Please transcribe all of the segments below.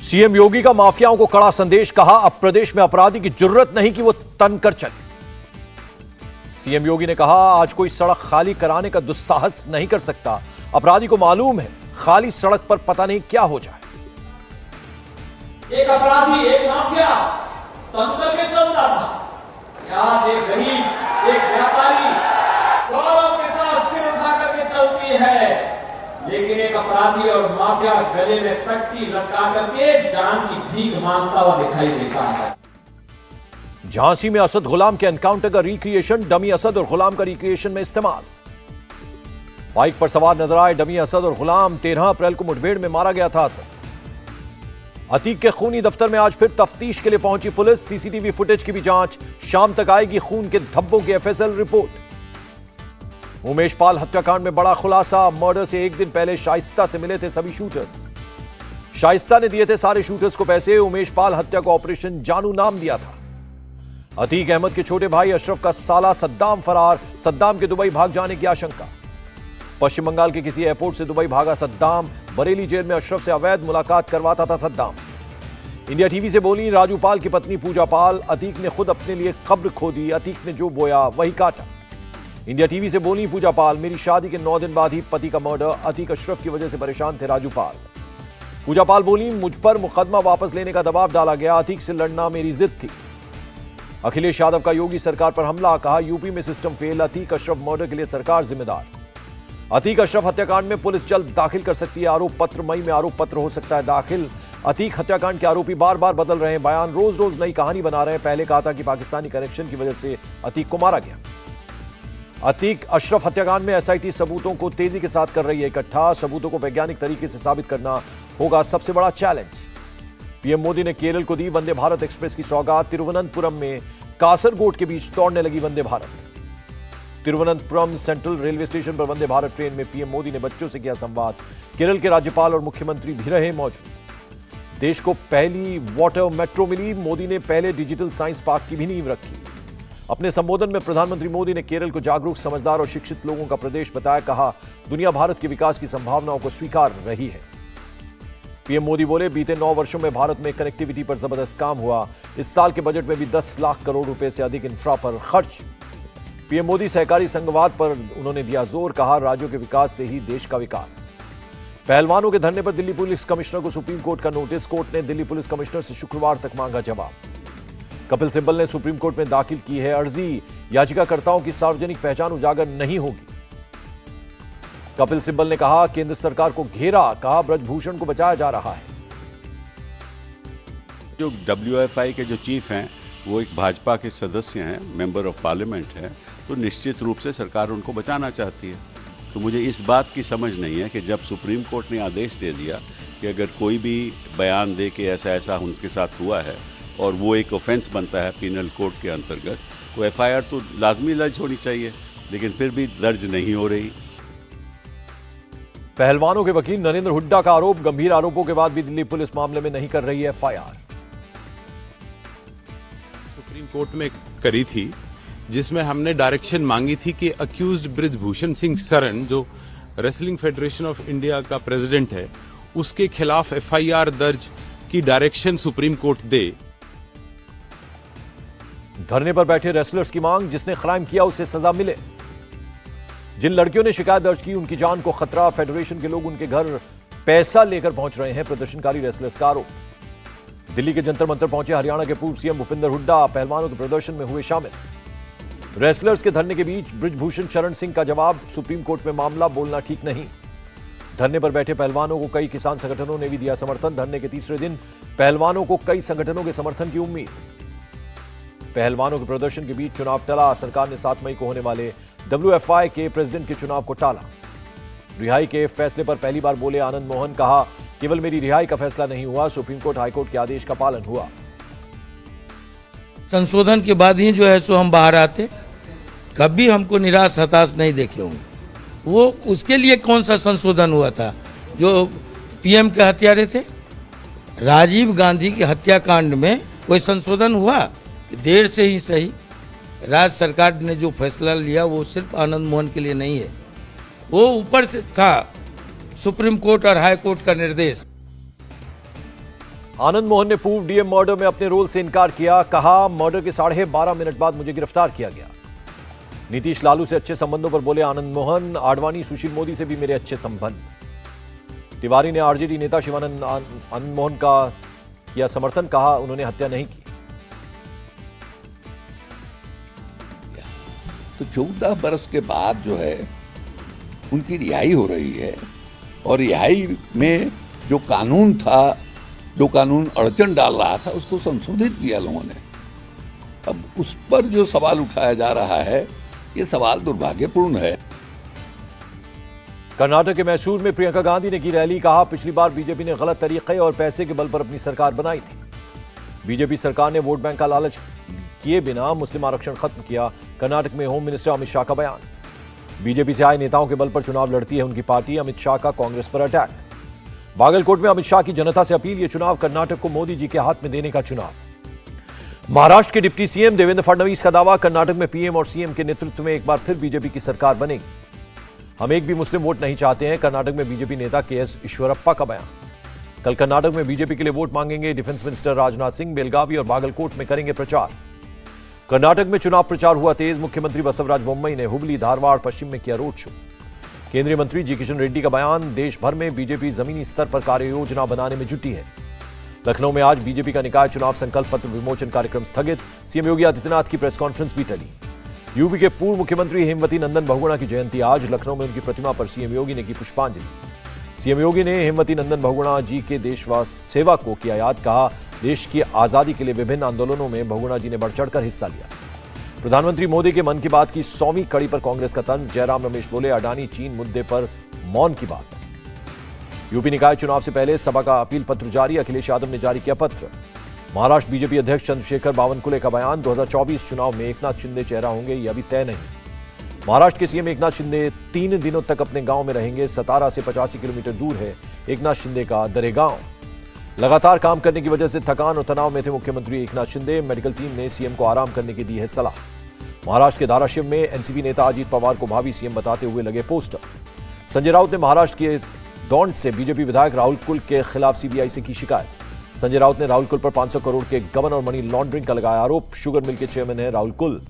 CM योगी का माफियाओं को कड़ा संदेश, कहा अब प्रदेश में अपराधी की जरूरत नहीं कि वो तनकर चले। सीएम योगी ने कहा आज कोई सड़क खाली कराने का दुस्साहस नहीं कर सकता, अपराधी को मालूम है खाली सड़क पर पता नहीं क्या हो जाए। एक अपराधी, एक माफिया तनकर के चलता था, आज एक गरीब, एक व्यापारी गौरव के साथ सिर उठा करके चलती है। लेकिन एक अपराधी और माफिया गले में तख्ती लटका करके जान की भीख मांगता हुआ दिखाई देता है। झांसी में असद गुलाम के एनकाउंटर का रिक्रिएशन, डमी असद और गुलाम का रिक्रिएशन में इस्तेमाल। बाइक पर सवार नजर आए डमी असद और गुलाम, 13 अप्रैल को मुठभेड़ में मारा गया था असद। अतीक के खूनी दफ्तर में आज फिर तफ्तीश के लिए पहुंची पुलिस, सीसीटीवी फुटेज की भी जांच, शाम तक आएगी खून के धब्बों की एफएसएल रिपोर्ट। उमेश पाल हत्याकांड में बड़ा खुलासा, मर्डर से एक दिन पहले शाइस्ता से मिले थे सभी शूटर्स। शाइस्ता ने दिए थे सारे शूटर्स को पैसे, उमेश पाल हत्या को ऑपरेशन जानू नाम दिया था। अतीक अहमद के छोटे भाई अशरफ का साला सद्दाम फरार, सद्दाम के दुबई भाग जाने की आशंका। पश्चिम बंगाल के किसी एयरपोर्ट से दुबई भागा सद्दाम, बरेली जेल में अशरफ से अवैध मुलाकात करवाता था सद्दाम। इंडिया टीवी से बोली राजू पाल की पत्नी पूजा पाल, अतीक ने खुद अपने लिए कब्र खोदी, अतीक ने जो बोया वही काटा। इंडिया टीवी से बोली पूजा पाल, मेरी शादी के 9 दिन बाद ही पति का मर्डर, अतीक अशरफ की वजह से परेशान थे राजू पाल। पूजा पाल बोली मुझ पर मुकदमा वापस लेने का दबाव डाला गया, अतीक से लड़ना मेरी जिद थी। अखिलेश यादव का योगी सरकार पर हमला, कहा यूपी में system fail, Atiq Ashraf murder के लिए सरकार जिम्मेदार। अतीक अशरफ हत्याकांड में पुलिस जल्द दाखिल कर सकती है आरोप पत्र, मई में आरोप पत्र हो सकता है दाखिल। अतीक हत्याकांड के आरोपी बार बार बदल रहे हैं बयान, रोज रोज नई कहानी बना रहे हैं। पहले कहा था कि पाकिस्तानी कनेक्शन की वजह से अतीक को मारा गया। अतीक अशरफ हत्याकांड में एसआईटी सबूतों को तेजी के साथ कर रही है इकट्ठा, सबूतों को वैज्ञानिक तरीके से साबित करना होगा सबसे बड़ा चैलेंज। पीएम मोदी ने केरल को दी वंदे भारत एक्सप्रेस की सौगात, तिरुवनंतपुरम में कासरगोड के बीच दौड़ने लगी Vande Bharat. Thiruvananthapuram central railway station पर वंदे भारत ट्रेन में पीएम मोदी ने बच्चों से किया संवाद, केरल के राज्यपाल और मुख्यमंत्री भी रहे मौजूद। देश को पहली वाटर मेट्रो मिली, मोदी ने पहले डिजिटल साइंस पार्क की भी नींव रखी। अपने संबोधन में प्रधानमंत्री मोदी ने केरल को जागरूक, समझदार और शिक्षित लोगों का प्रदेश बताया, कहा दुनिया भारत के विकास की संभावनाओं को स्वीकार रही है। पीएम मोदी बोले बीते 9 वर्षों में भारत में कनेक्टिविटी पर जबरदस्त काम हुआ, इस साल के बजट में भी 10 लाख करोड़ रुपए से अधिक इंफ्रा पर खर्च। पीएम मोदी सहकारी संघवाद पर उन्होंने दिया जोर, कहा राज्यों के विकास से ही देश का विकास। पहलवानों के धरने पर दिल्ली पुलिस कमिश्नर को सुप्रीम कोर्ट का नोटिस, कोर्ट ने दिल्ली पुलिस कमिश्नर से शुक्रवार तक मांगा जवाब। कपिल सिब्बल ने सुप्रीम कोर्ट में दाखिल की है अर्जी, याचिकाकर्ताओं की सार्वजनिक पहचान उजागर नहीं होगी। कपिल सिब्बल ने कहा केंद्र सरकार को घेरा, कहा ब्रजभूषण को बचाया जा रहा है। जो WFI के जो चीफ हैं वो एक भाजपा के सदस्य हैं, मेंबर ऑफ पार्लियामेंट हैं, तो निश्चित रूप से सरकार उनको बचाना चाहती है। तो मुझे इस बात की समझ नहीं है कि जब सुप्रीम कोर्ट ने आदेश दे दिया कि अगर कोई भी बयान दे के ऐसा ऐसा उनके साथ हुआ है और वो एक ऑफेंस बनता है पीनल कोड के अंतर्गत, तो FIR तो लाजमी दर्ज होनी चाहिए, लेकिन फिर भी दर्ज नहीं हो रही। पहलवानों के वकील नरेंद्र हुड्डा का आरोप, गंभीर आरोपों के बाद भी दिल्ली पुलिस मामले में नहीं कर रही है FIR। सुप्रीम कोर्ट में करी थी जिसमें हमने डायरेक्शन मांगी थी कि अक्यूज्ड ब्रिजभूषण सिंह सरन, जो रेसलिंग फेडरेशन ऑफ इंडिया का प्रेसिडेंट है, उसके खिलाफ FIR दर्ज की डायरेक्शन सुप्रीम कोर्ट दे। धरने पर बैठे रेसलर्स की मांग, जिसने क्राइम किया उसे सजा मिले। जिन लड़कियों ने शिकायत दर्ज की उनकी जान को खतरा, फेडरेशन के लोग उनके घर पैसा लेकर पहुंच रहे हैं, प्रदर्शनकारी रेसलर्स का आरोप। दिल्ली के जंतर मंतर पहुंचे हरियाणा के पूर्व सीएम भूपिंदर हुड्डा, पहलवानों के प्रदर्शन में हुए शामिल। रेसलर्स के धरने के बीच ब्रिजभूषण शरण सिंह का जवाब, सुप्रीम कोर्ट में मामला बोलना ठीक नहीं। धरने पर बैठे पहलवानों को कई किसान संगठनों ने भी दिया समर्थन, धरने के तीसरे दिन पहलवानों को कई संगठनों के समर्थन की उम्मीद। पहलवानों के प्रदर्शन के बीच चुनाव टला, सरकार ने 7 मई को होने वाले WFI के प्रेसिडेंट के चुनाव को टाला। रिहाई के फैसले पर पहली बार बोले आनंद मोहन, कहा केवल मेरी रिहाई का फैसला नहीं हुआ, सुप्रीम कोर्ट हाईकोर्ट के आदेश का पालन हुआ। संशोधन के बाद ही जो है सो हम बाहर आते, कभी हमको निराश हताश नहीं देखे होंगे। वो उसके लिए कौन सा संशोधन हुआ था जो PM के हत्यारे थे? राजीव गांधी के हत्याकांड में कोई संशोधन हुआ? देर से ही सही, राज्य सरकार ने जो फैसला लिया वो सिर्फ आनंद मोहन के लिए नहीं है, वो ऊपर से था सुप्रीम कोर्ट और हाई कोर्ट का निर्देश। आनंद मोहन ने पूर्व डीएम मर्डर में अपने रोल से इनकार किया। कहा, मर्डर के 12.5 मिनट बाद मुझे गिरफ्तार किया गया। नीतीश लालू से अच्छे संबंधों पर बोले आनंद मोहन। आडवाणी सुशील मोदी से भी मेरे अच्छे संबंध। तिवारी ने आरजेडी नेता शिवानंद आनंद मोहन का किया समर्थन। कहा, उन्होंने हत्या नहीं की। तो 14 बरस के बाद जो है उनकी रिहाई हो रही है, और रिहाई में जो कानून था, जो कानून अड़चन डाल रहा था, उसको संशोधित किया लोगों ने। अब उस पर जो सवाल उठाया जा रहा है, ये सवाल दुर्भाग्यपूर्ण है। कर्नाटक के मैसूर में प्रियंका गांधी ने की रैली। कहा, पिछली बार बीजेपी ने गलत तरीके और पैसे के बल पर अपनी सरकार बनाई थी। बीजेपी सरकार ने वोट बैंक का लालच किए बिना मुस्लिम आरक्षण खत्म किया। कर्नाटक में होम मिनिस्टर अमित शाह का बयान। बीजेपी से आए नेताओं के बल पर चुनाव लड़ती है उनकी पार्टी। अमित शाह का कांग्रेस पर अटैक। बागलकोट में अमित शाह की जनता से अपील। ये चुनाव कर्नाटक को मोदी जी के हाथ में देने का चुनाव। महाराष्ट्र के डिप्टी सीएम देवेंद्र फडणवीस का दावा, कर्नाटक में पीएम और सीएम के नेतृत्व में एक बार फिर बीजेपी की सरकार बनेगी। हम एक भी मुस्लिम वोट नहीं चाहते हैं। कर्नाटक में बीजेपी नेता केएस ईश्वरप्पा का बयान। कल कर्नाटक में बीजेपी के लिए वोट मांगेंगे डिफेंस मिनिस्टर राजनाथ सिंह। बेलगावी और बागलकोट में करेंगे प्रचार। कर्नाटक में चुनाव प्रचार हुआ तेज। मुख्यमंत्री बसवराज बोम्मई ने हुबली, धारवाड़, पश्चिम में किया रोड शो। केंद्रीय मंत्री जी किशन रेड्डी का बयान, देश भर में बीजेपी जमीनी स्तर पर कार्य योजना बनाने में जुटी है। लखनऊ में आज बीजेपी का निकाय चुनाव संकल्प पत्र विमोचन कार्यक्रम स्थगित। सीएम योगी आदित्यनाथ की प्रेस कॉन्फ्रेंस भी टली। यूपी के पूर्व मुख्यमंत्री हेमवती नंदन बहुगुणा की जयंती आज। लखनऊ में उनकी प्रतिमा पर सीएम योगी ने की पुष्पांजलि। सीएम योगी ने हेमवती नंदन बहुगुणा जी के देशवास सेवा को किया याद। कहा, देश की आजादी के लिए विभिन्न आंदोलनों में बहुगुणा जी ने बढ़ चढ़कर हिस्सा लिया। प्रधानमंत्री मोदी के मन की बात की 100वीं कड़ी पर कांग्रेस का तंज। जयराम रमेश बोले, अडानी चीन मुद्दे पर मौन की बात। यूपी निकाय चुनाव से पहले सभा का अपील पत्र जारी। अखिलेश यादव ने जारी किया पत्र। महाराष्ट्र बीजेपी अध्यक्ष चंद्रशेखर बावनकुले का बयान, 2024 चुनाव में एकनाथ शिंदे चेहरा होंगे, यह अभी तय नहीं। महाराष्ट्र के सीएम एकनाथ शिंदे 3 दिनों तक अपने गांव में रहेंगे। सतारा से 85 किलोमीटर दूर है एकनाथ शिंदे का दरेगांव। लगातार काम करने की वजह से थकान और तनाव में थे मुख्यमंत्री एकनाथ शिंदे। मेडिकल टीम ने सीएम को आराम करने की दी है सलाह। महाराष्ट्र के धाराशिव में एनसीपी नेता अजीत पवार को भावी सीएम बताते हुए लगे पोस्टर। संजय राउत ने महाराष्ट्र के दौंड से बीजेपी विधायक राहुल कुल के खिलाफ सीबीआई से की शिकायत। संजय राउत ने राहुल कुल पर 500 करोड़ के गबन और मनी लॉन्ड्रिंग का लगाया आरोप। शुगर मिल के चेयरमैन है राहुल कुल।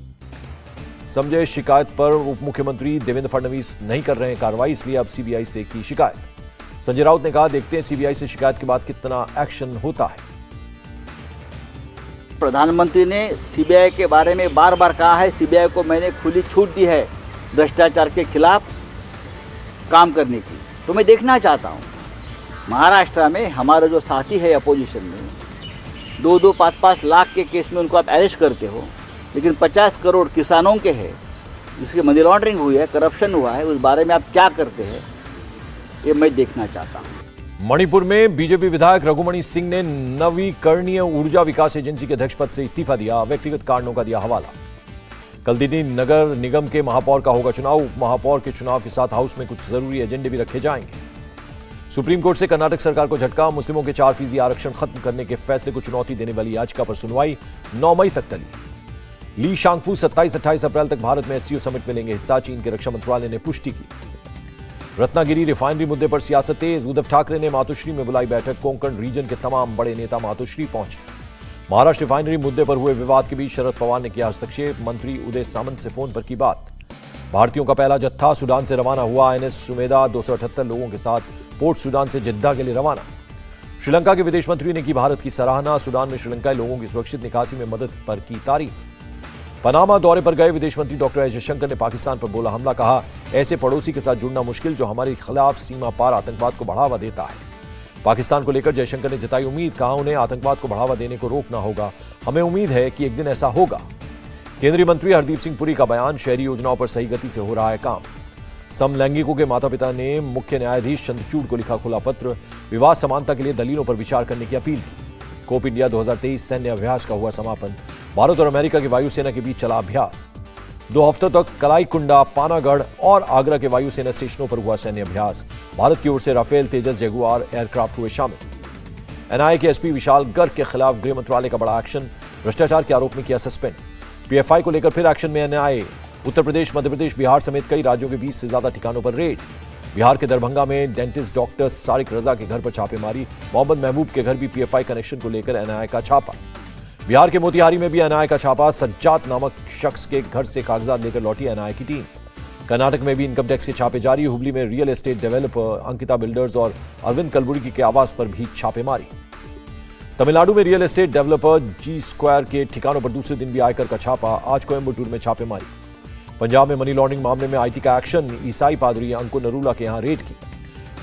समझे शिकायत पर उप मुख्यमंत्री देवेंद्र फडणवीस नहीं कर रहे हैं कार्रवाई, इसलिए अब सीबीआई से की शिकायत। संजय राउत ने कहा, देखते हैं सीबीआई से शिकायत के बाद कितना एक्शन होता है। प्रधानमंत्री ने सीबीआई के बारे में बार बार कहा है, सीबीआई को मैंने खुली छूट दी है भ्रष्टाचार के खिलाफ काम करने की। तो मैं देखना चाहता हूँ महाराष्ट्र में हमारे जो साथी है अपोजिशन में 2-2, 5-5 लाख के केस में उनको आप अरेस्ट करते हो, लेकिन 50 करोड़ किसानों के हैं जिसकी मनी लॉन्ड्रिंग हुई है, करप्शन हुआ है, उस बारे में आप क्या करते हैं, ये मैं देखना चाहता हूँ। मणिपुर में बीजेपी विधायक रघुमणि सिंह ने नवीकरणीय ऊर्जा विकास एजेंसी के अध्यक्ष पद से इस्तीफा दिया। व्यक्तिगत कारणों का दिया हवाला। कल दिल्ली नगर निगम के महापौर का होगा चुनाव। उप महापौर के चुनाव के साथ हाउस में कुछ जरूरी एजेंडे भी रखे जाएंगे। सुप्रीम कोर्ट से कर्नाटक सरकार को झटका। मुस्लिमों के 4% आरक्षण खत्म करने के फैसले को चुनौती देने वाली याचिका पर सुनवाई 9 मई तक टली। ली शांगफू 27-28 अप्रैल तक भारत में एससीओ समिट में लेंगे हिस्सा। चीन के रक्षा मंत्रालय ने पुष्टि की। रत्नागिरी रिफाइनरी मुद्दे पर सियासत तेज। उद्धव ठाकरे ने मातोश्री में बुलाई बैठक। कोंकण रीजन के तमाम बड़े नेता मातोश्री पहुंचे। महाराष्ट्र रिफाइनरी मुद्दे पर हुए विवाद के बीच शरद पवार ने किया हस्तक्षेप। मंत्री उदय सामंत से फोन पर की बात। भारतीयों का पहला जत्था सुडान से रवाना हुआ। INS सुमेधा 278 लोगों के साथ पोर्ट सुडान से जिद्दा के लिए रवाना। श्रीलंका के विदेश मंत्री ने की भारत की सराहना। सुडान में श्रीलंकाई लोगों की सुरक्षित निकासी में मदद पर की तारीफ। पनामा दौरे पर गए विदेश मंत्री डॉक्टर एस जयशंकर ने पाकिस्तान पर बोला हमला। कहा, ऐसे पड़ोसी के साथ जुड़ना मुश्किल जो हमारे खिलाफ सीमा पार आतंकवाद को बढ़ावा देता है। पाकिस्तान को लेकर जयशंकर ने जताई उम्मीद। कहा, उन्हें आतंकवाद को बढ़ावा देने को रोकना होगा। हमें उम्मीद है कि एक दिन ऐसा होगा। केंद्रीय मंत्री हरदीप सिंह पुरी का बयान। शहरी योजनाओं पर सही गति से हो रहा है काम। समलैंगिकों के माता पिता ने मुख्य न्यायाधीश चंद्रचूड़ को लिखा खुला पत्र। विवाह समानता के लिए दलीलों पर विचार करने की अपील की। कोप इंडिया 2023 सैन्य अभ्यास का हुआ समापन। भारत और अमेरिका की वायुसेना के बीच चला अभ्यास। 2 हफ्तों तक कलाईकुंडा, पानागढ़ और आगरा के वायुसेना स्टेशनों पर हुआ सैन्य अभ्यास। भारत की ओर से राफेल, तेजस, जगुआर एयरक्राफ्ट हुए शामिल। एनआईए के एसपी विशाल गर्ग के खिलाफ गृह मंत्रालय का बड़ा एक्शन। भ्रष्टाचार के आरोप में किया सस्पेंड। पीएफआई को लेकर फिर एक्शन में एनआईए। उत्तर प्रदेश, मध्य प्रदेश, बिहार समेत कई राज्यों के 20 से ज्यादा ठिकानों पर रेड। बिहार के दरभंगा में डेंटिस्ट डॉक्टर सारिक रजा के घर पर छापेमारी। मोहम्मद महबूब के घर भी पीएफआई कनेक्शन को लेकर एनआईए का छापा। बिहार के मोतिहारी में भी एनआईए का छापा। सज्जाद नामक शख्स के घर से कागजात लेकर लौटी एनआईए की टीम। कर्नाटक में भी इनकम टैक्स के छापे जारी। हुबली में real estate developer Ankita builders और अरविंद कलबुर्गी के आवास पर भी छापेमारी। तमिलनाडु में रियल एस्टेट डेवलपर जी स्क्वायर के ठिकानों पर दूसरे दिन भी आयकर का छापा। आज कोयम्बटूर में छापेमारी। पंजाब में मनी लॉन्ड्रिंग मामले में आईटी का एक्शन। ईसाई पादरी अंकुर नरूला के यहां रेड की।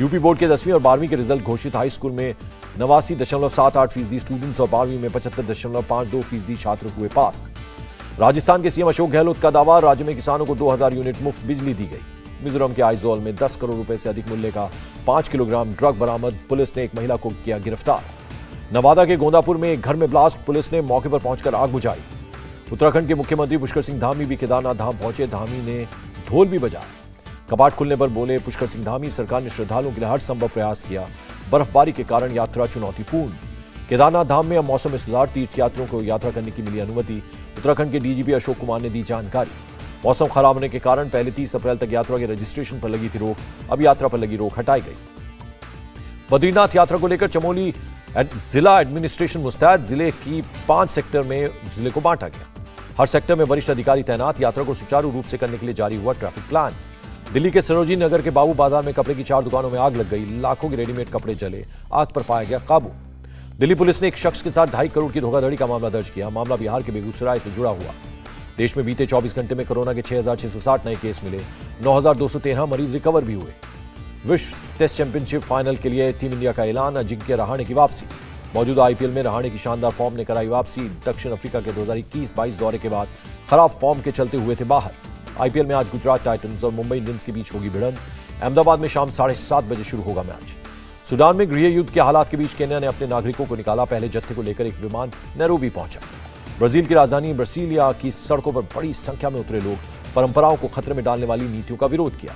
यूपी बोर्ड के 10वीं और 12वीं के रिजल्ट घोषित। हाई स्कूल में 89.78% स्टूडेंट्स और 12वीं में 75.52% छात्र हुए पास। राजस्थान के सीएम अशोक गहलोत का दावा, राज्य में किसानों को 2000 यूनिट मुफ्त बिजली दी गई। मिजोरम के आइजोल में 10 करोड़ रुपए से अधिक मूल्य का 5 किलोग्राम ड्रग बरामद। पुलिस ने एक महिला को किया गिरफ्तार। नवादा के गोंदापुर में एक घर में ब्लास्ट। पुलिस ने मौके पर पहुंचकर आग बुझाई। उत्तराखंड के मुख्यमंत्री पुष्कर सिंह धामी भी केदारनाथ धाम पहुंचे। धामी ने ढोल भी बजाया। कपाट खुलने पर बोले पुष्कर सिंह धामी, सरकार ने श्रद्धालुओं के लिए हर संभव प्रयास किया। बर्फबारी के कारण यात्रा चुनौतीपूर्ण। केदारनाथ धाम में अब मौसम में सुधार। तीर्थयात्रियों को यात्रा करने की मिली अनुमति। उत्तराखंड के डीजीपी अशोक कुमार ने दी जानकारी। मौसम खराब होने के कारण पहले 30 अप्रैल तक यात्रा के रजिस्ट्रेशन पर लगी थी रोक। अब यात्रा पर लगी रोक हटाई गई। बद्रीनाथ यात्रा को लेकर चमोली जिला एडमिनिस्ट्रेशन मुस्तैद। जिले की 5 सेक्टर में जिले को बांटा गया। हर सेक्टर में वरिष्ठ अधिकारी तैनात। यात्रा को सुचारू रूप से करने के लिए जारी हुआ ट्रैफिक प्लान। दिल्ली के सरोजिनी नगर के बाबू बाजार में कपड़े की 4 दुकानों में आग लग गई। लाखों के रेडीमेड कपड़े जले। आग पर पाया गया काबू। दिल्ली पुलिस ने एक शख्स के साथ 2.5 करोड़ की धोखाधड़ी का मामला दर्ज किया। मामला बिहार के बेगूसराय से जुड़ा हुआ। देश में बीते 24 घंटे में कोरोना के 6,660 नए केस मिले। 9,213 मरीज रिकवर भी हुए। विश्व टेस्ट चैंपियनशिप फाइनल के लिए टीम इंडिया का ऐलान। अजिंक्य रहाणे की वापसी। मौजूदा आईपीएल में रहाणे की शानदार फॉर्म ने कराई वापसी। दक्षिण अफ्रीका के 2021-22 दौरे के बाद खराब फॉर्म के चलते हुए थे बाहर। आईपीएल में आज गुजरात टाइटंस और मुंबई इंडियंस के बीच होगी भिड़ंत। अहमदाबाद में शाम 7:30 बजे शुरू होगा मैच। सूडान में गृह युद्ध के हालात के बीच केन्या ने अपने नागरिकों को निकाला। पहले जत्थे को लेकर एक विमान नैरोबी पहुंचा। ब्राजील की राजधानी ब्रासिलिया की सड़कों पर बड़ी संख्या में उतरे लोग परंपराओं को खतरे में डालने वाली नीतियों का विरोध किया।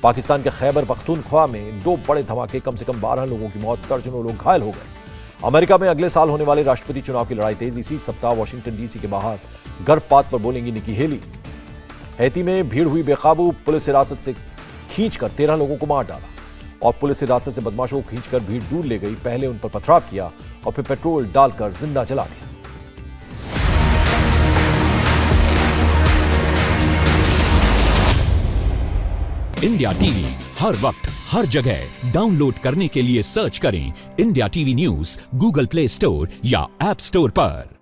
पाकिस्तान के खैबर पख्तूनख्वा में 2 बड़े धमाके, कम से कम 12 लोगों की मौत, दर्जनों लोग घायल हो गए। अमेरिका में अगले साल होने वाले राष्ट्रपति चुनाव की लड़ाई तेज। इसी सप्ताह वॉशिंगटन डीसी के बाहर गर्भपात पर बोलेंगी निकी हेली। हैती में भीड़ हुई बेकाबू। पुलिस हिरासत से खींचकर 13 लोगों को मार डाला और पुलिस हिरासत से बदमाशों को खींचकर भीड़ दूर ले गई। पहले उन पर पथराव किया और फिर पेट्रोल डालकर जिंदा जला दिया। इंडिया टीवी हर वक्त हर जगह डाउनलोड करने के लिए सर्च करें India TV news Google play store या ऐप स्टोर पर।